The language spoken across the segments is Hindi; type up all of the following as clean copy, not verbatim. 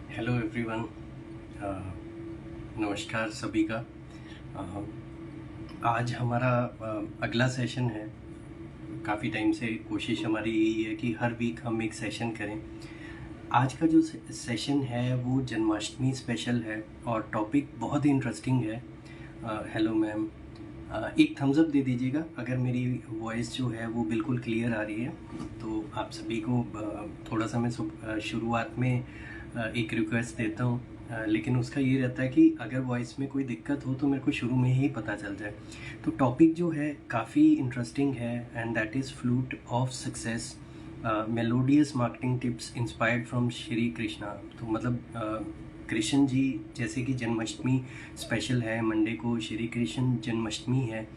Hello everyone. नमस्कार सभी का। अ, आज हमारा अगला सेशन है। काफ़ी टाइम से कोशिश हमारी यही है कि हर वीक हम एक सेशन करें। आज का जो सेशन है वो जन्माष्टमी स्पेशल है और टॉपिक बहुत ही इंटरेस्टिंग है। हेलो मैम, एक थम्स अप दे दीजिएगा अगर मेरी वॉइस जो है वो बिल्कुल क्लियर आ रही है। तो आप सभी को थोड़ा सा मैं शुरुआत में एक रिक्वेस्ट देता हूँ, लेकिन उसका ये रहता है कि अगर वॉइस में कोई दिक्कत हो तो मेरे को शुरू में ही पता चल जाए। तो टॉपिक जो है काफ़ी इंटरेस्टिंग है and that is flute of success, melodious marketing tips inspired from Shri Krishna. तो मतलब कृष्ण जी, जैसे कि जन्माष्टमी स्पेशल है, मंडे को श्री कृष्ण जन्माष्टमी है,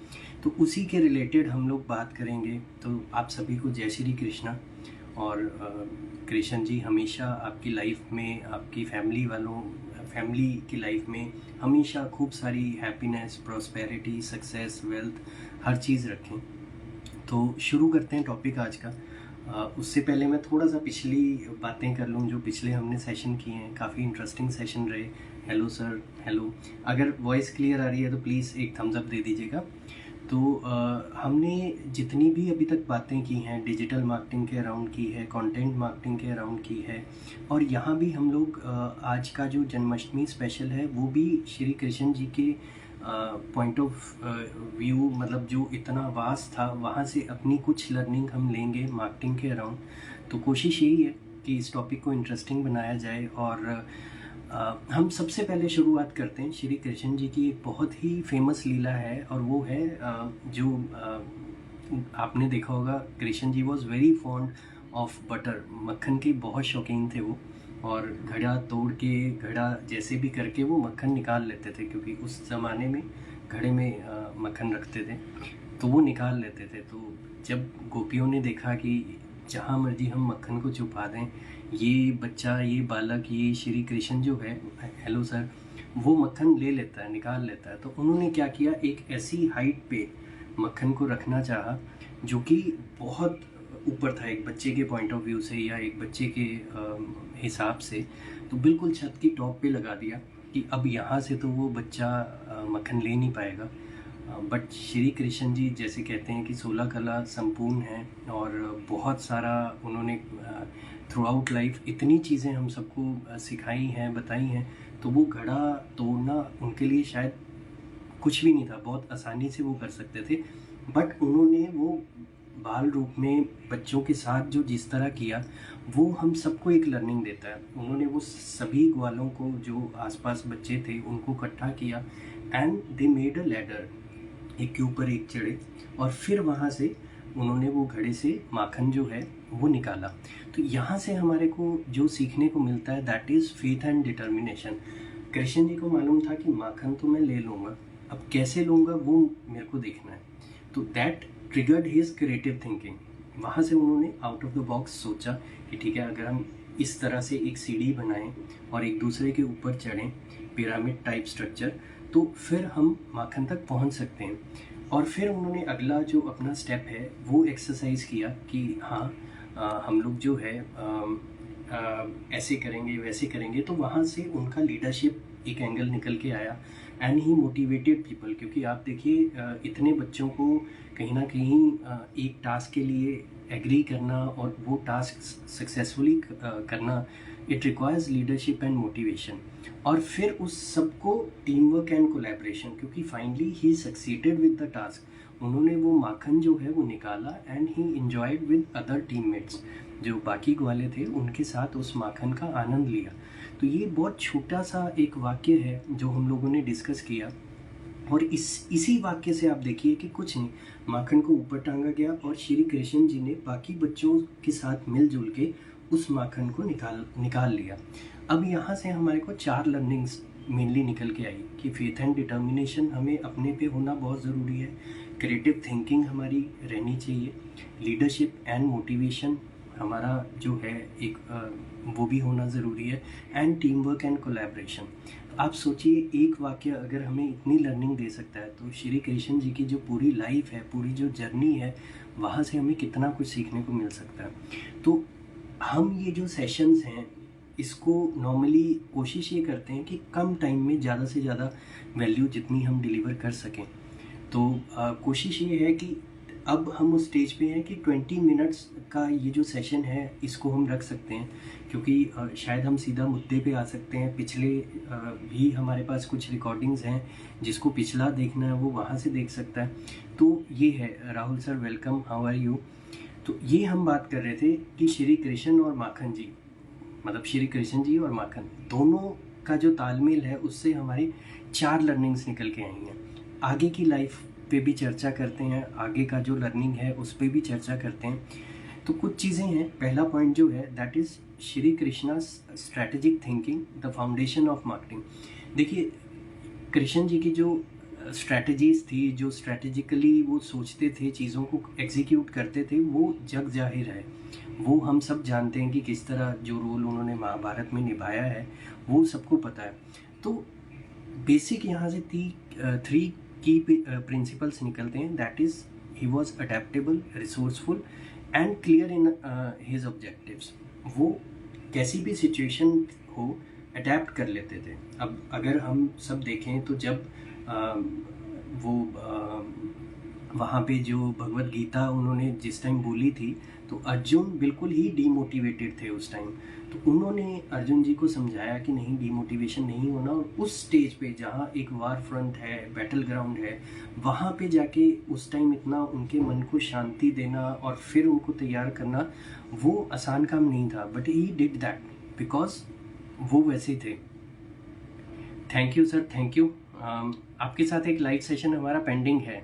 तो उसी के रिलेटेड हम लोग बात करेंगे। तो आप सभी को जय श्री कृष्णा। और कृष्ण जी हमेशा आपकी लाइफ में, आपकी फैमिली की लाइफ में हमेशा खूब सारी हैप्पीनेस, प्रॉस्पेरिटी, सक्सेस, वेल्थ, हर चीज़ रखें। तो शुरू करते हैं टॉपिक आज का। उससे पहले मैं थोड़ा सा पिछली बातें कर लूँ जो पिछले हमने सेशन किए हैं। काफ़ी इंटरेस्टिंग सेशन रहे। Hello sir, hello. अगर वॉइस क्लियर आ रही है तो प्लीज़ एक थम्स अप दे दीजिएगा। तो हमने जितनी भी अभी तक बातें की हैं, डिजिटल मार्केटिंग के अराउंड की है, कंटेंट मार्केटिंग के अराउंड की है, और यहाँ भी हम लोग आज का जो जन्माष्टमी स्पेशल है वो भी श्री कृष्ण जी के पॉइंट ऑफ व्यू, मतलब जो इतना वास्ट था वहाँ से अपनी कुछ लर्निंग हम लेंगे मार्केटिंग के अराउंड। तो कोशिश यही है कि इस टॉपिक को इंटरेस्टिंग बनाया जाए। और हम सबसे पहले शुरुआत करते हैं श्री कृष्ण जी की एक बहुत ही फेमस लीला है, और वो है जो आपने देखा होगा, Krishna ji was very fond of butter, मक्खन के बहुत शौकीन थे वो। और घड़ा तोड़ के, घड़ा जैसे भी करके वो मक्खन निकाल लेते थे, क्योंकि उस ज़माने में घड़े में मक्खन रखते थे तो वो निकाल लेते थे। तो जब गोपियों ने देखा कि जहाँ मर्जी हम मक्खन को छुपा दें, ये बच्चा, ये बालक, ये श्री कृष्ण जो है, हेलो सर, वो मक्खन ले लेता है, निकाल लेता है। तो उन्होंने क्या किया, एक ऐसी हाइट पे मक्खन को रखना चाहा जो कि बहुत ऊपर था एक बच्चे के पॉइंट ऑफ व्यू से, या एक बच्चे के हिसाब से। तो बिल्कुल छत की टॉप पे लगा दिया कि अब यहाँ से तो वो बच्चा मक्खन ले नहीं पाएगा। बट श्री कृष्ण जी जैसे कहते हैं कि 16 कला संपूर्ण है, और बहुत सारा उन्होंने थ्रू आउट लाइफ इतनी चीज़ें हम सबको सिखाई हैं, बताई हैं। तो वो घड़ा तोड़ना उनके लिए शायद कुछ भी नहीं था, बहुत आसानी से वो कर सकते थे। बट उन्होंने वो बाल रूप में बच्चों के साथ जो जिस तरह किया, वो हम सबको एक लर्निंग देता है। उन्होंने वो सभी ग्वालों को, जो आसपास बच्चे थे, उनको इकट्ठा किया and they made a ladder, एक के ऊपर एक चढ़े, और फिर वहाँ से उन्होंने वो घड़े से माखन जो है वो निकाला। तो यहाँ से हमारे को जो सीखने को मिलता है, that is faith and determination. Krishna ji को मालूम था कि माखन तो मैं ले लूँगा, अब कैसे लूँगा वो मेरे को देखना है। तो that triggered his creative thinking. वहाँ से उन्होंने आउट ऑफ द बॉक्स सोचा कि ठीक है, अगर हम इस तरह से एक सीढ़ी बनाएं और एक दूसरे के ऊपर चढ़ें, पिरामिड टाइप स्ट्रक्चर, तो फिर हम माखन तक पहुंच सकते हैं। और फिर उन्होंने अगला जो अपना स्टेप है वो एक्सरसाइज किया कि हाँ, हम लोग जो है ऐसे करेंगे, वैसे करेंगे। तो वहाँ से उनका लीडरशिप एक एंगल निकल के आया एंड ही मोटिवेटेड पीपल। क्योंकि आप देखिए, इतने बच्चों को कहीं ना कहीं एक टास्क के लिए एग्री करना और वो टास्क सक्सेसफुली करना, it requires leadership and motivation. और फिर उस सबको टीम वर्क एंड कोलैबोरेशन, क्योंकि finally he succeeded with the task. उन्होंने वो माखन जो है वो निकाला and he enjoyed with other teammates, जो बाकी ग्वाले थे उनके साथ उस माखन का आनंद लिया। तो ये बहुत छोटा सा एक वाक्य है जो हम लोगों ने डिस्कस किया, और इसी वाक्य से आप देखिए कि कुछ नहीं, माखन को ऊपर टांगा गया और श्री कृष्ण जी ने बाकी बच्चों के साथ मिलजुल के उस माखन को निकाल लिया। अब यहाँ से हमारे को 4 लर्निंग्स मेनली निकल के आई कि फेथ एंड डिटर्मिनेशन हमें अपने पे होना बहुत ज़रूरी है, क्रिएटिव थिंकिंग हमारी रहनी चाहिए, लीडरशिप एंड मोटिवेशन हमारा जो है एक वो भी होना ज़रूरी है, and team work and collaboration. आप सोचिए, एक वाक्य अगर हमें इतनी लर्निंग दे सकता है, तो श्री कृष्ण जी की जो पूरी लाइफ है, पूरी जो जर्नी है, वहाँ से हमें कितना कुछ सीखने को मिल सकता है। तो हम ये जो सेशंस हैं इसको नॉर्मली कोशिश ये करते हैं कि कम टाइम में ज़्यादा से ज़्यादा वैल्यू जितनी हम डिलीवर कर सकें। तो कोशिश ये है कि अब हम उस स्टेज पे हैं कि 20 मिनट्स का ये जो सेशन है इसको हम रख सकते हैं, क्योंकि शायद हम सीधा मुद्दे पे आ सकते हैं। पिछले भी हमारे पास कुछ रिकॉर्डिंग्स हैं, जिसको पिछला देखना है वो वहाँ से देख सकता है। तो ये है Rahul sir, welcome, how are you. तो ये हम बात कर रहे थे कि श्री कृष्ण और माखन जी, मतलब श्री कृष्ण जी और माखन दोनों का जो तालमेल है उससे हमारी 4 लर्निंग्स निकल के आई हैं। आगे की लाइफ पे भी चर्चा करते हैं, आगे का जो लर्निंग है उस पे भी चर्चा करते हैं। तो कुछ चीज़ें हैं। पहला पॉइंट जो है that is Shri Krishna strategic thinking, the foundation of marketing. देखिए, कृष्ण जी की जो स्ट्रैटेजीज थी, जो स्ट्रैटेजिकली वो सोचते थे, चीज़ों को एग्जीक्यूट करते थे, वो जग जाहिर है। वो हम सब जानते हैं कि किस तरह जो रोल उन्होंने महाभारत में निभाया है वो सबको पता है। तो बेसिक यहाँ से 3 की प्रिंसिपल्स निकलते हैं। That is he was adaptable, resourceful and clear in his objectives. वो कैसी भी सिचुएशन हो अडेप्ट कर लेते थे। अब अगर हम सब देखें तो जब वो वहाँ पे जो भगवत गीता उन्होंने जिस टाइम बोली थी, तो अर्जुन बिल्कुल ही डीमोटिवेटेड थे उस टाइम। तो उन्होंने अर्जुन जी को समझाया कि नहीं, डीमोटिवेशन नहीं होना, और उस स्टेज पे जहाँ एक वार फ्रंट है, बैटल ग्राउंड है, वहाँ पे जाके उस टाइम इतना उनके मन को शांति देना और फिर उनको तैयार करना, वो आसान काम नहीं था। But he did that because वो वैसे थे। Thank you sir, thank you. आपके साथ एक लाइव सेशन हमारा पेंडिंग है।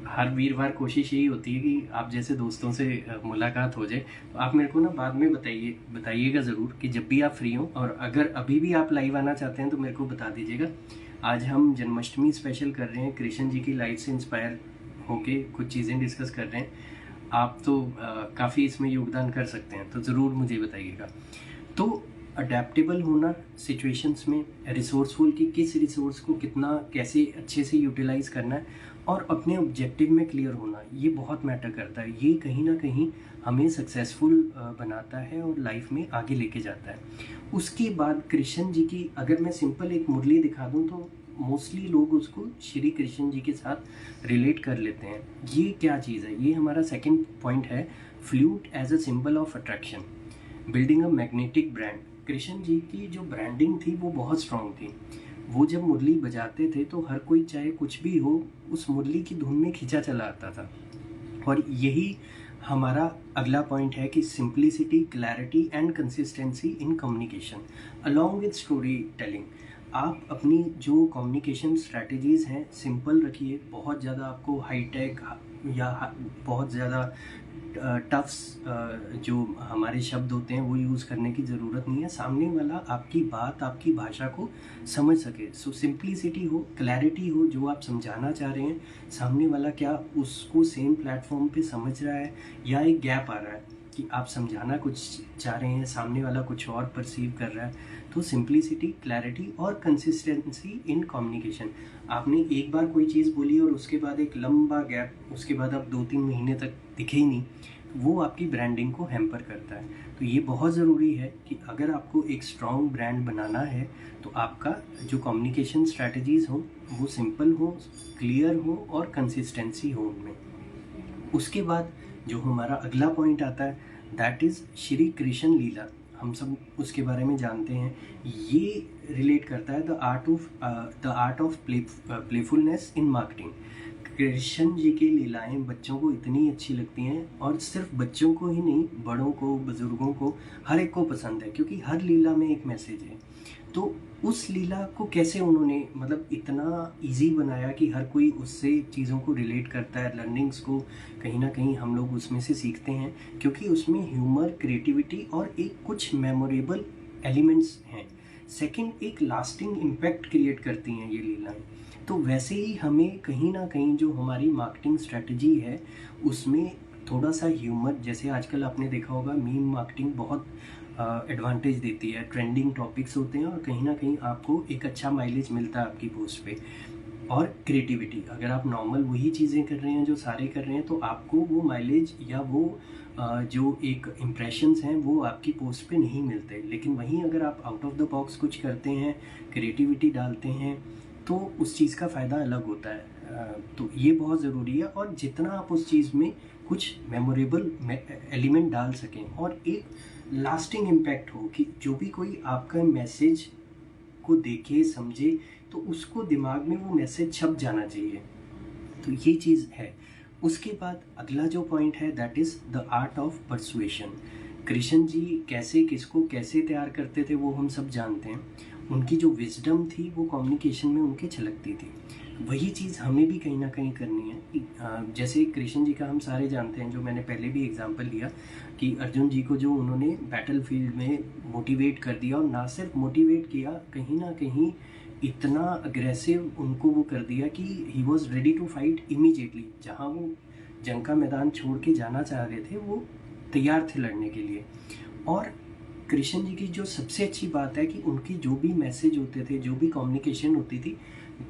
हर वीरवार कोशिश यही होती है कि आप जैसे दोस्तों से मुलाकात हो जाए। तो आप मेरे को ना बाद में बताइएगा ज़रूर कि जब भी आप फ्री हो, और अगर अभी भी आप लाइव आना चाहते हैं तो मेरे को बता दीजिएगा। आज हम जन्माष्टमी स्पेशल कर रहे हैं, कृष्ण जी की लाइफ से इंस्पायर होके कुछ चीज़ें डिस्कस कर रहे हैं। आप तो काफ़ी इसमें योगदान कर सकते हैं, तो ज़रूर मुझे बताइएगा। तो अडेप्टेबल होना सिचुएशंस में, रिसोर्सफुल की किस रिसोर्स को कितना कैसे अच्छे से यूटिलाइज करना है, और अपने ऑब्जेक्टिव में क्लियर होना, ये बहुत मैटर करता है। ये कहीं ना कहीं हमें सक्सेसफुल बनाता है और लाइफ में आगे लेके जाता है। उसके बाद कृष्ण जी की अगर मैं सिंपल एक मुरली दिखा दूं तो मोस्टली लोग उसको श्री कृष्ण जी के साथ रिलेट कर लेते हैं। ये क्या चीज़ है? ये हमारा सेकेंड पॉइंट है, flute as a symbol of attraction, building a magnetic brand. Krishna ji की जो ब्रांडिंग थी वो बहुत स्ट्रांग थी। वो जब मुरली बजाते थे तो हर कोई चाहे कुछ भी हो उस मुरली की धुन में खींचा चला आता था। और यही हमारा अगला पॉइंट है कि simplicity, clarity and consistency in communication along with story telling. आप अपनी जो कम्युनिकेशन स्ट्रैटेजीज़ हैं सिंपल रखिए। बहुत ज़्यादा आपको हाईटेक या बहुत ज़्यादा टफ्स जो हमारे शब्द होते हैं वो यूज़ करने की ज़रूरत नहीं है। सामने वाला आपकी बात, आपकी भाषा को समझ सके। सो सिंप्लिसिटी हो, क्लैरिटी हो, जो आप समझाना चाह रहे हैं सामने वाला क्या उसको सेम प्लेटफॉर्म पे समझ रहा है, या एक गैप आ रहा है कि आप समझाना कुछ चाह रहे हैं, सामने वाला कुछ और परसीव कर रहा है। तो सिंप्लिसिटी, क्लैरिटी और कंसिस्टेंसी इन कम्युनिकेशन। आपने एक बार कोई चीज़ बोली और उसके बाद एक लंबा गैप, उसके बाद आप 2-3 महीने तक दिखे ही नहीं, वो आपकी ब्रांडिंग को हैम्पर करता है। तो ये बहुत ज़रूरी है कि अगर आपको एक स्ट्रॉन्ग ब्रांड बनाना है तो आपका जो कम्युनिकेशन स्ट्रैटेजीज़ हो वो सिंपल हो, क्लियर हो और कंसिस्टेंसी हो उनमें। उसके बाद जो हमारा अगला पॉइंट आता है दैट इज़ श्री कृष्ण लीला। हम सब उसके बारे में जानते हैं। ये रिलेट करता है the art of playfulness in marketing. Krishna ji की लीलाएं बच्चों को इतनी अच्छी लगती हैं, और सिर्फ बच्चों को ही नहीं, बड़ों को, बुजुर्गों को, हर एक को पसंद है, क्योंकि हर लीला में एक मैसेज है। तो उस लीला को कैसे उन्होंने मतलब इतना इजी बनाया कि हर कोई उससे चीज़ों को रिलेट करता है। लर्निंग्स को कहीं ना कहीं हम लोग उसमें से सीखते हैं, क्योंकि उसमें ह्यूमर, क्रिएटिविटी और एक कुछ मेमोरेबल एलिमेंट्स हैं। सेकंड, एक लास्टिंग इम्पैक्ट क्रिएट करती हैं ये लीलाएं। तो वैसे ही हमें कहीं ना कहीं जो हमारी मार्केटिंग स्ट्रेटजी है उसमें थोड़ा सा ह्यूमर, जैसे आजकल आपने देखा होगा मीम मार्केटिंग बहुत एडवांटेज देती है। ट्रेंडिंग टॉपिक्स होते हैं और कहीं ना कहीं आपको एक अच्छा माइलेज मिलता है आपकी पोस्ट पे। और क्रिएटिविटी, अगर आप नॉर्मल वही चीज़ें कर रहे हैं जो सारे कर रहे हैं तो आपको वो माइलेज या वो जो एक इम्प्रेशंस हैं वो आपकी पोस्ट पे नहीं मिलते, लेकिन वहीं अगर आप आउट ऑफ द बॉक्स कुछ करते हैं, क्रिएटिविटी डालते हैं, तो उस चीज़ का फ़ायदा अलग होता है। तो ये बहुत ज़रूरी है, और जितना आप उस चीज़ में कुछ मेमोरेबल एलिमेंट डाल सकें और एक लास्टिंग इम्पैक्ट हो, कि जो भी कोई आपका मैसेज को देखे समझे तो उसको दिमाग में वो मैसेज छप जाना चाहिए। तो ये चीज़ है। उसके बाद अगला जो पॉइंट है that is the art of persuasion. Krishna ji कैसे किसको कैसे तैयार करते थे वो हम सब जानते हैं। उनकी जो विजडम थी वो कम्युनिकेशन में उनके झलकती थी। वही चीज़ हमें भी कहीं ना कहीं करनी है। जैसे कृष्ण जी का हम सारे जानते हैं, जो मैंने पहले भी एग्जांपल लिया, कि अर्जुन जी को जो उन्होंने बैटल फील्ड में मोटिवेट कर दिया, और ना सिर्फ मोटिवेट किया, कहीं ना कहीं इतना अग्रेसिव उनको वो कर दिया कि he was ready to fight immediately. जहाँ वो जंग का मैदान छोड़ के जाना चाह रहे थे, वो तैयार थे लड़ने के लिए। और कृष्ण जी की जो सबसे अच्छी बात है कि उनकी जो भी मैसेज होते थे, जो भी कम्युनिकेशन होती थी,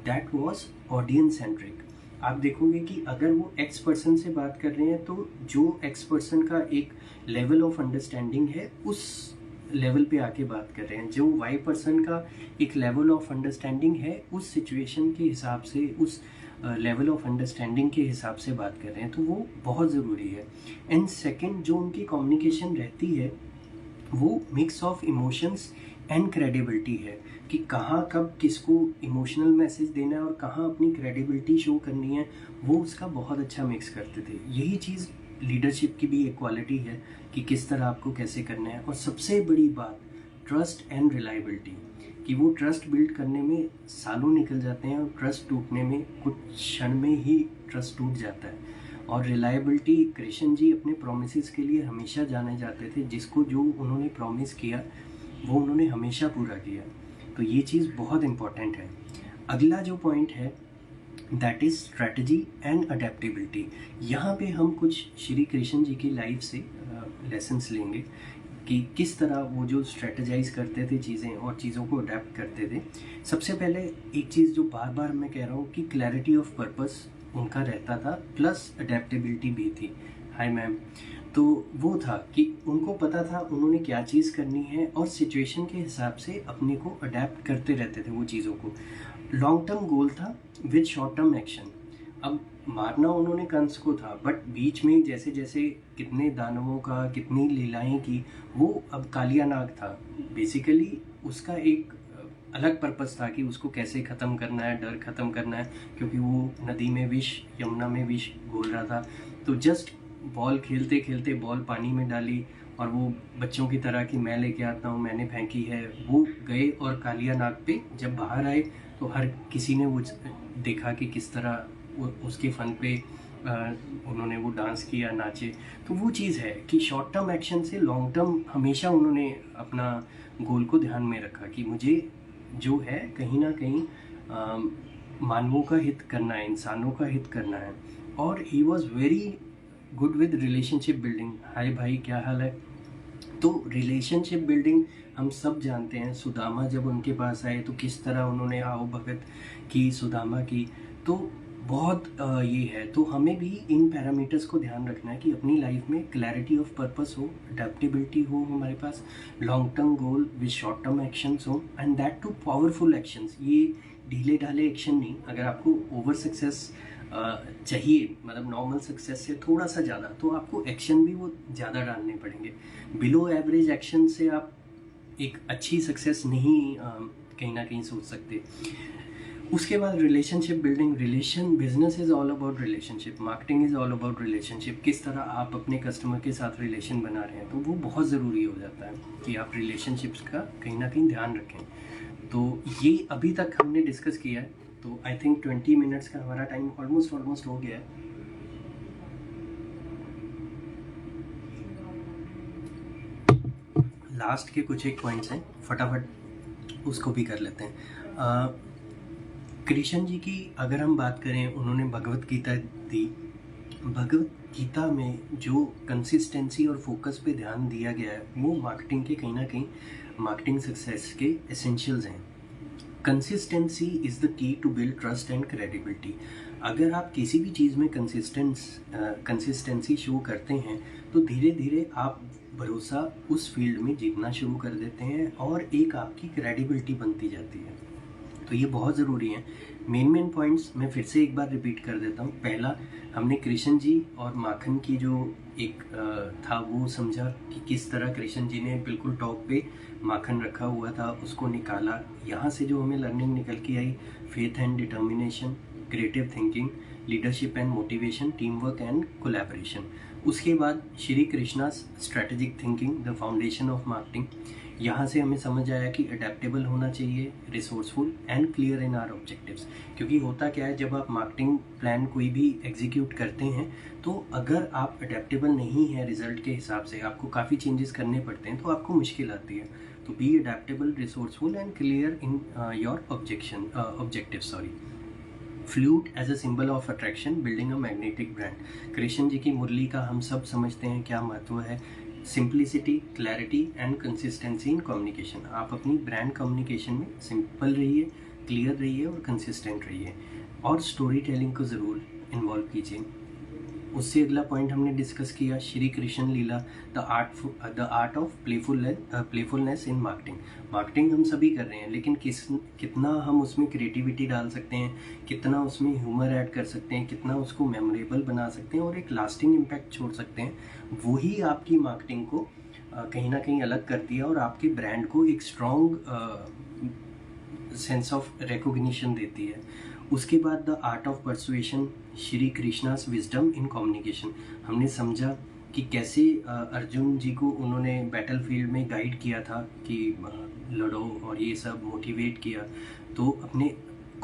दैट वाज ऑडियंस सेंट्रिक। आप देखोगे कि अगर वो एक्स पर्सन से बात कर रहे हैं तो जो एक्स पर्सन का एक लेवल ऑफ अंडरस्टैंडिंग है उस लेवल पे आके बात कर रहे हैं, जो वाई पर्सन का एक लेवल ऑफ अंडरस्टैंडिंग है उस सिचुएशन के हिसाब से, उस लेवल ऑफ अंडरस्टैंडिंग के हिसाब से बात कर रहे हैं। तो वो बहुत ज़रूरी है। एंड सेकंड, जो उनकी कम्युनिकेशन रहती है वो mix of emotions and credibility है, कि कहाँ कब किसको इमोशनल मैसेज देना है और कहाँ अपनी क्रेडिबिलिटी शो करनी है, वो उसका बहुत अच्छा मिक्स करते थे। यही चीज़ लीडरशिप की भी एक क्वालिटी है, कि किस तरह आपको कैसे करना है। और सबसे बड़ी बात, ट्रस्ट एंड रिलायबिलिटी, कि वो ट्रस्ट बिल्ड करने में सालों निकल जाते हैं और ट्रस्ट टूटने में कुछ क्षण में ही ट्रस्ट टूट जाता है। और रिलायबिलिटी, कृष्ण जी अपने प्रोमिसेस के लिए हमेशा जाने जाते थे, जिसको जो उन्होंने प्रॉमिस किया वो उन्होंने हमेशा पूरा किया। तो ये चीज़ बहुत इम्पॉर्टेंट है। अगला जो पॉइंट है that is strategy and adaptability. यहाँ पे हम कुछ श्री कृष्ण जी की लाइफ से लेसन्स लेंगे, कि किस तरह वो जो स्ट्रेटजाइज करते थे चीज़ें और चीज़ों को अडेप्ट करते थे। सबसे पहले एक चीज़ जो बार बार मैं कह रहा हूँ, कि क्लैरिटी ऑफ पर्पस उनका रहता था, प्लस अडेप्टेबिलिटी भी थी। Hi ma'am. तो वो था कि उनको पता था उन्होंने क्या चीज़ करनी है, और सिचुएशन के हिसाब से अपने को अडेप्ट करते रहते थे वो चीज़ों को। लॉन्ग टर्म गोल था विद शॉर्ट टर्म एक्शन। अब मारना उन्होंने कंस को था, बट बीच में जैसे जैसे कितने दानवों का कितनी लीलाएं की, वो अब कालिया नाग था। बेसिकली उसका एक अलग पर्पस था कि उसको कैसे ख़त्म करना है, डर ख़त्म करना है, क्योंकि वो नदी में विष, यमुना में विष घोल रहा था। तो जस्ट बॉल खेलते खेलते बॉल पानी में डाली, और वो बच्चों की तरह कि मैं लेके आता हूँ, मैंने फेंकी है, वो गए और कालिया नाग पे जब बाहर आए तो हर किसी ने वो देखा कि किस तरह उसके फन पे उन्होंने वो डांस किया, नाचे। तो वो चीज़ है कि शॉर्ट टर्म एक्शन से लॉन्ग टर्म हमेशा उन्होंने अपना गोल को ध्यान में रखा, कि मुझे जो है कहीं ना कहीं मानवों का हित करना है, इंसानों का हित करना है। और he was very good with relationship building. Hi भाई, क्या हाल है। तो रिलेशनशिप बिल्डिंग हम सब जानते हैं। सुदामा जब उनके पास आए तो किस तरह उन्होंने आओ भगत की सुदामा की। तो बहुत ये है। तो हमें भी इन पैरामीटर्स को ध्यान रखना है कि अपनी लाइफ में क्लैरिटी ऑफ पर्पस हो, अडेप्टेबिलिटी हो हमारे पास, long term goal with short term actions हो, and that too powerful actions. ये ढीले ढाले एक्शन नहीं। अगर आपको ओवर सक्सेस चाहिए, मतलब नॉर्मल सक्सेस से थोड़ा सा ज़्यादा, तो आपको एक्शन भी वो ज़्यादा डालने पड़ेंगे। बिलो एवरेज एक्शन से आप एक अच्छी सक्सेस नहीं कहीं ना कहीं सोच सकते। उसके बाद relationship building. Business is all about relationship, marketing is all about relationship. किस तरह आप अपने कस्टमर के साथ रिलेशन बना रहे हैं, तो वो बहुत ज़रूरी हो जाता है कि आप रिलेशनशिप्स का कहीं ना कहीं ध्यान रखें। तो ये अभी तक हमने डिस्कस किया है। तो आई थिंक 20 मिनट्स का हमारा टाइम ऑलमोस्ट हो गया है। लास्ट के कुछ एक पॉइंट्स हैं, फटाफट उसको भी कर लेते हैं। कृष्ण जी की अगर हम बात करें, उन्होंने भगवत गीता दी। भगवत गीता में जो कंसिस्टेंसी और फोकस पे ध्यान दिया गया है, वो मार्केटिंग के कहीं ना कहीं मार्केटिंग सक्सेस के एसेंशियल्स हैं। Consistency is the key to build trust and credibility. अगर आप किसी भी चीज़ में कंसिस्टेंसी शो करते हैं तो धीरे धीरे आप भरोसा उस फील्ड में जीतना शुरू कर देते हैं और एक आपकी क्रेडिबिलिटी बनती जाती है। तो ये बहुत ज़रूरी है। मेन पॉइंट्स मैं फिर से एक बार रिपीट कर देता हूँ। पहला, हमने कृष्ण जी और माखन की जो एक था वो समझा कि किस तरह कृष्ण जी ने बिल्कुल टॉप पे माखन रखा हुआ था, उसको निकाला। यहाँ से जो हमें लर्निंग निकल के आई, faith and determination, creative thinking, leadership and motivation, team work and collaboration. उसके बाद Shri Krishna strategic thinking, the foundation of marketing. यहाँ से हमें समझ आया कि अडेप्टेबल होना चाहिए, resourceful and clear in our objectives. क्योंकि होता क्या है, जब आप मार्केटिंग प्लान कोई भी एग्जीक्यूट करते हैं तो अगर आप अडेप्टेबल नहीं है रिजल्ट के हिसाब से, आपको काफ़ी चेंजेस करने पड़ते हैं तो आपको मुश्किल आती है। तो be adaptable, resourceful and clear in your objective. Flute as a symbol of attraction, building a magnetic brand. Krishna ji की मुरली का हम सब समझते हैं क्या महत्व है। Simplicity, clarity and consistency in communication. आप अपनी ब्रांड कम्युनिकेशन में सिंपल रहिए, क्लियर रहिए और कंसिस्टेंट रहिए। और स्टोरी टेलिंग को ज़रूर इन्वॉल्व कीजिए। उससे अगला पॉइंट हमने डिस्कस किया, Shri Krishna Leela, the art of playfulness in marketing. Marketing हम सभी कर रहे हैं, लेकिन कितना हम उसमें क्रिएटिविटी डाल सकते हैं, कितना उसमें ह्यूमर ऐड कर सकते हैं, कितना उसको मेमोरेबल बना सकते हैं और एक लास्टिंग इम्पैक्ट छोड़ सकते हैं, वही आपकी मार्केटिंग को कहीं ना कहीं अलग करती है और आपके ब्रांड को एक स्ट्रॉन्ग सेंस ऑफ रिकॉग्निशन देती है। उसके बाद the art of persuasion, Shri Krishna's wisdom in communication. हमने समझा कि कैसे अर्जुन जी को उन्होंने बैटल फील्ड में गाइड किया था कि लड़ो और ये सब मोटिवेट किया। तो अपने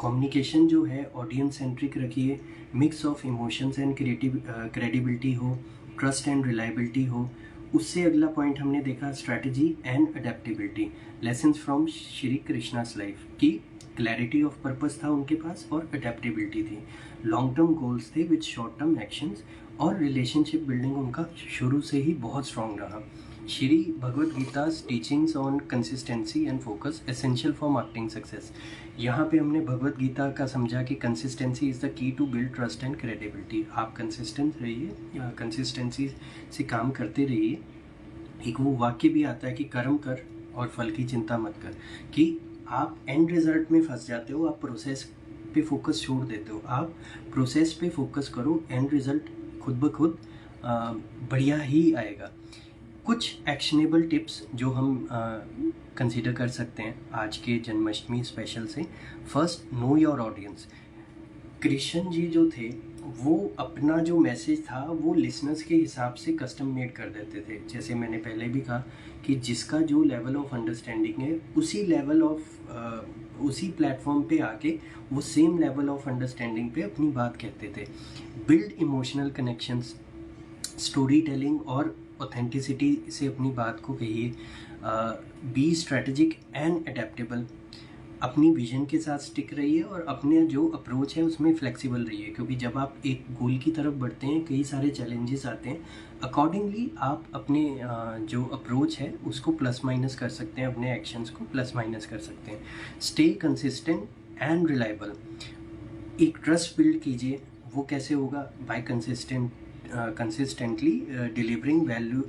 कम्युनिकेशन जो है ऑडियंस सेंट्रिक रखिए, mix of emotions and credibility हो, ट्रस्ट एंड रिलायबिलिटी हो। उससे अगला पॉइंट हमने देखा, strategy and adaptability, lessons from Shri Krishna's life की क्लैरिटी ऑफ पर्पस था उनके पास और अडेप्टेबिलिटी थी। लॉन्ग टर्म गोल्स थे विद शॉर्ट टर्म एक्शंस और रिलेशनशिप बिल्डिंग उनका शुरू से ही बहुत स्ट्रॉन्ग रहा। Shri Bhagavad Gita teachings on consistency and focus essential for marketing success. यहाँ पे हमने भगवद गीता का समझा कि consistency is the key to build trust and credibility. आप कंसिस्टेंट रहिए, कंसिस्टेंसी से काम करते रहिए। एक वो वाक्य भी आता है कि कर्म कर और फल की चिंता मत कर, कि आप एंड रिजल्ट में फंस जाते हो, आप प्रोसेस पे फोकस छोड़ देते हो। आप प्रोसेस पे फोकस करो, एंड रिजल्ट खुद ब खुद बढ़िया ही आएगा। कुछ एक्शनेबल टिप्स जो हम कंसीडर कर सकते हैं आज के जन्माष्टमी स्पेशल से। First, know your audience. Krishna ji जो थे वो अपना जो मैसेज था वो लिसनर्स के हिसाब से कस्टम मेड कर देते थे। जैसे मैंने पहले भी कहा कि जिसका जो लेवल ऑफ अंडरस्टैंडिंग है उसी लेवल ऑफ उसी प्लेटफॉर्म पे आके वो सेम लेवल ऑफ अंडरस्टैंडिंग पे अपनी बात कहते थे। Build emotional connections, story telling और ऑथेंटिसिटी से अपनी बात को कहिए। बी स्ट्रेटेजिक एंड अडेप्टेबल, अपनी विजन के साथ स्टिक रहिए और अपने जो अप्रोच है उसमें फ्लेक्सिबल रहिए, क्योंकि जब आप एक गोल की तरफ बढ़ते हैं कई सारे चैलेंजेस आते हैं। अकॉर्डिंगली आप अपने जो अप्रोच है उसको प्लस माइनस कर सकते हैं, अपने एक्शंस को प्लस माइनस कर सकते हैं। स्टे कंसिस्टेंट एंड रिलायबल, एक ट्रस्ट बिल्ड कीजिए। वो कैसे होगा? By consistently delivering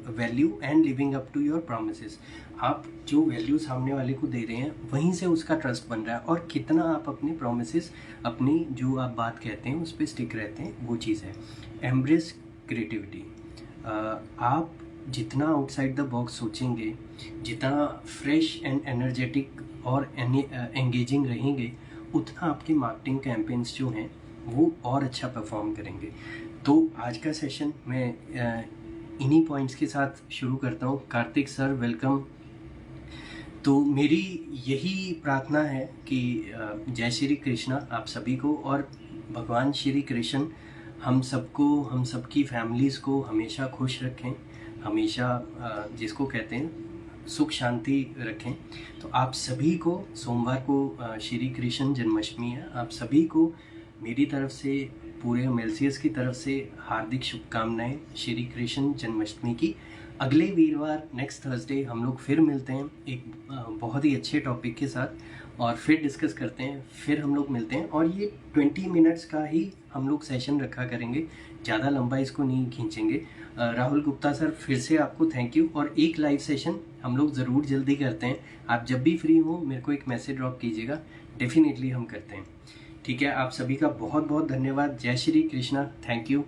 value and living up to your promises. आप जो वैल्यू सामने वाले को दे रहे हैं वहीं से उसका ट्रस्ट बन रहा है, और कितना आप अपने प्रोमिसेस, अपनी जो आप बात कहते हैं उस पर स्टिक रहते हैं, वो चीज़ है। एम्ब्रेस क्रिएटिविटी, आप जितना आउटसाइड द बॉक्स सोचेंगे, जितना फ्रेश एंड एनर्जेटिक और एंगेजिंग रहेंगे, उतना आपके मार्केटिंग कैंपेन्स जो हैं वो और अच्छा परफॉर्म करेंगे। तो आज का सेशन मैं इन्हीं पॉइंट्स के साथ शुरू करता हूँ। Kartik sir, welcome. तो मेरी यही प्रार्थना है कि जय श्री कृष्णा आप सभी को, और भगवान श्री कृष्ण हम सबको, हम सबकी फैमिलीज़ को हमेशा खुश रखें, हमेशा जिसको कहते हैं सुख शांति रखें। तो आप सभी को सोमवार को श्री कृष्ण जन्माष्टमी है, आप सभी को मेरी तरफ से, पूरे मेलसियस की तरफ से हार्दिक शुभकामनाएं श्री कृष्ण जन्माष्टमी की। अगले वीरवार नेक्स्ट थर्सडे हम लोग फिर मिलते हैं एक बहुत ही अच्छे टॉपिक के साथ। और फिर डिस्कस करते हैं, फिर हम लोग मिलते हैं। और ये 20 मिनट्स का ही हम लोग सेशन रखा करेंगे, ज़्यादा लंबा इसको नहीं खींचेंगे। राहुल गुप्ता सर, फिर से आपको थैंक यू। और एक लाइव सेशन हम लोग ज़रूर जल्दी करते हैं। आप जब भी फ्री हो मेरे को एक मैसेज ड्रॉप कीजिएगा, डेफिनेटली हम करते हैं। ठीक है, आप सभी का बहुत बहुत धन्यवाद। जय श्री कृष्णा, थैंक यू।